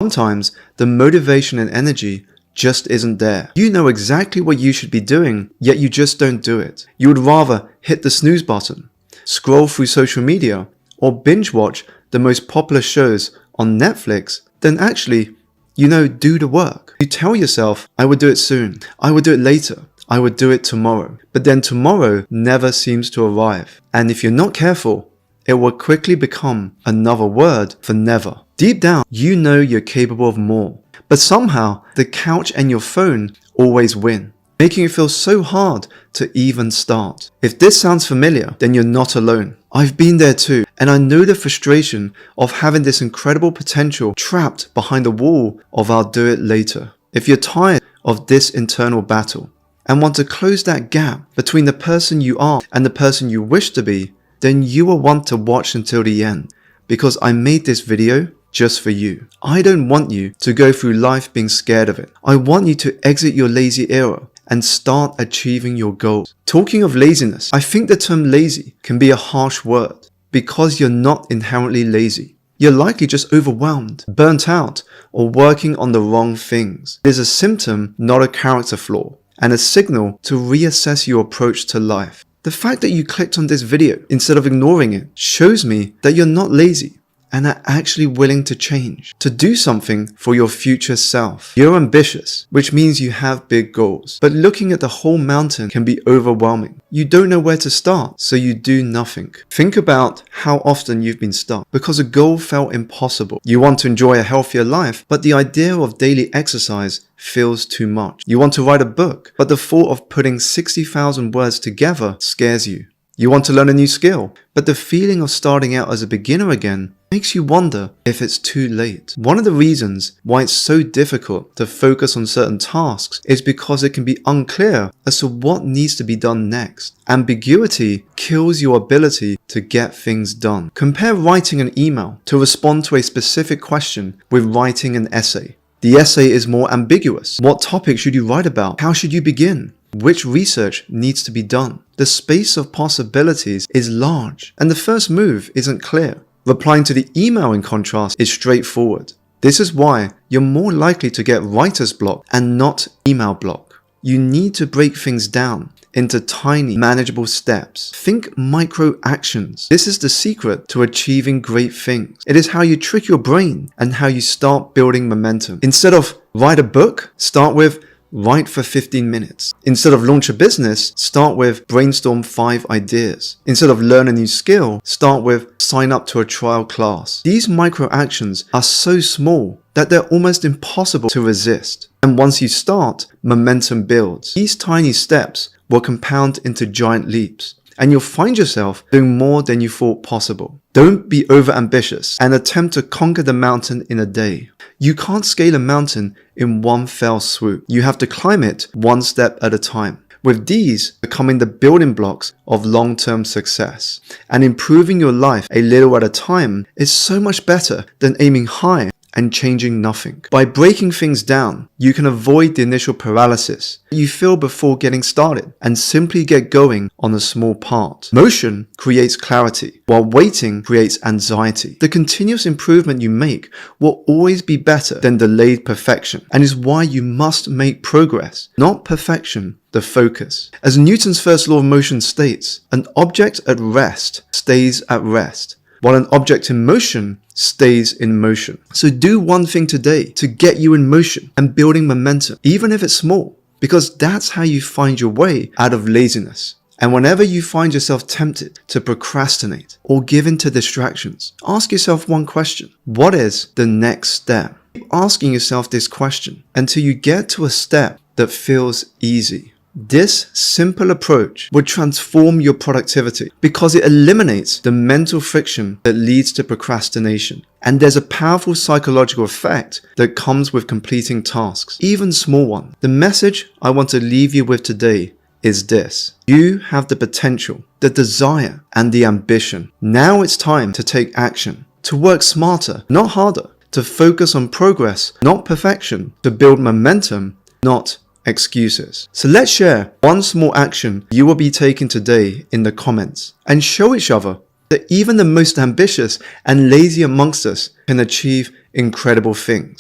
sometimes the motivation and energy just isn't there. You know exactly what you should be doing, yet you just don't do it. You would rather hit the snooze button, scroll through social media, or binge watch the most popular shows on Netflix than actually, do the work. You tell yourself, I would do it soon, I would do it later, I would do it tomorrow. But then tomorrow never seems to arrive. And if you're not careful, it will quickly become another word for never. Deep down, you know you're capable of more. But somehow, the couch and your phone always win, making it feel so hard to even start. If this sounds familiar, then you're not alone. I've been there too, and I know the frustration of having this incredible potential trapped behind the wall of I'll do it later. If you're tired of this internal battle and want to close that gap between the person you are and the person you wish to be, then you will want to watch until the end, because I made this video just for you. I don't want you to go through life being scared of it. I want you to exit your lazy era and start achieving your goals. Talking of laziness, I think the term lazy can be a harsh word because you're not inherently lazy. You're likely just overwhelmed, burnt out, or working on the wrong things. It is a symptom, not a character flaw, and a signal to reassess your approach to life. The fact that you clicked on this video instead of ignoring it shows me that you're not lazy and are actually willing to change, to do something for your future self. You're ambitious, which means you have big goals, but looking at the whole mountain can be overwhelming. You don't know where to start, so you do nothing. Think about how often you've been stuck because a goal felt impossible. You want to enjoy a healthier life, but the idea of daily exercise feels too much. You want to write a book, but the thought of putting 60,000 words together scares you. You want to learn a new skill, but the feeling of starting out as a beginner again makes you wonder if it's too late. One of the reasons why it's so difficult to focus on certain tasks is because it can be unclear as to what needs to be done next. Ambiguity kills your ability to get things done. Compare writing an email to respond to a specific question with writing an essay. The essay is more ambiguous. What topic should you write about? How should you begin? Which research needs to be done? The space of possibilities is large, and the first move isn't clear. Replying to the email, in contrast, is straightforward. This is why you're more likely to get writer's block and not email block. You need to break things down into tiny, manageable steps. Think micro actions. This is the secret to achieving great things. It is how you trick your brain and how you start building momentum. Instead of write a book, start with write for 15 minutes. Instead of launch a business, start with brainstorm 5 ideas. Instead of learn a new skill, start with sign up to a trial class. These micro actions are so small that they're almost impossible to resist. And once you start, momentum builds. These tiny steps will compound into giant leaps, and you'll find yourself doing more than you thought possible. Don't be overambitious and attempt to conquer the mountain in a day. You can't scale a mountain in one fell swoop. You have to climb it one step at a time, with these becoming the building blocks of long-term success. And improving your life a little at a time is so much better than aiming high and changing nothing. By breaking things down, you can avoid the initial paralysis you feel before getting started and simply get going on a small part. Motion creates clarity, while waiting creates anxiety. The continuous improvement you make will always be better than delayed perfection, and is why you must make progress, not perfection, the focus. As Newton's first law of motion states, an object at rest stays at rest, while an object in motion stays in motion. So do one thing today to get you in motion and building momentum, even if it's small, because that's how you find your way out of laziness. And whenever you find yourself tempted to procrastinate or give in to distractions, ask yourself one question: what is the next step? Keep asking yourself this question until you get to a step that feels easy. This simple approach would transform your productivity because it eliminates the mental friction that leads to procrastination. And there's a powerful psychological effect that comes with completing tasks, even small ones. The message I want to leave you with today is this: you have the potential, the desire, and the ambition. Now it's time to take action, to work smarter, not harder, to focus on progress, not perfection, to build momentum, not excuses. So let's share one small action you will be taking today in the comments and show each other that even the most ambitious and lazy amongst us can achieve incredible things.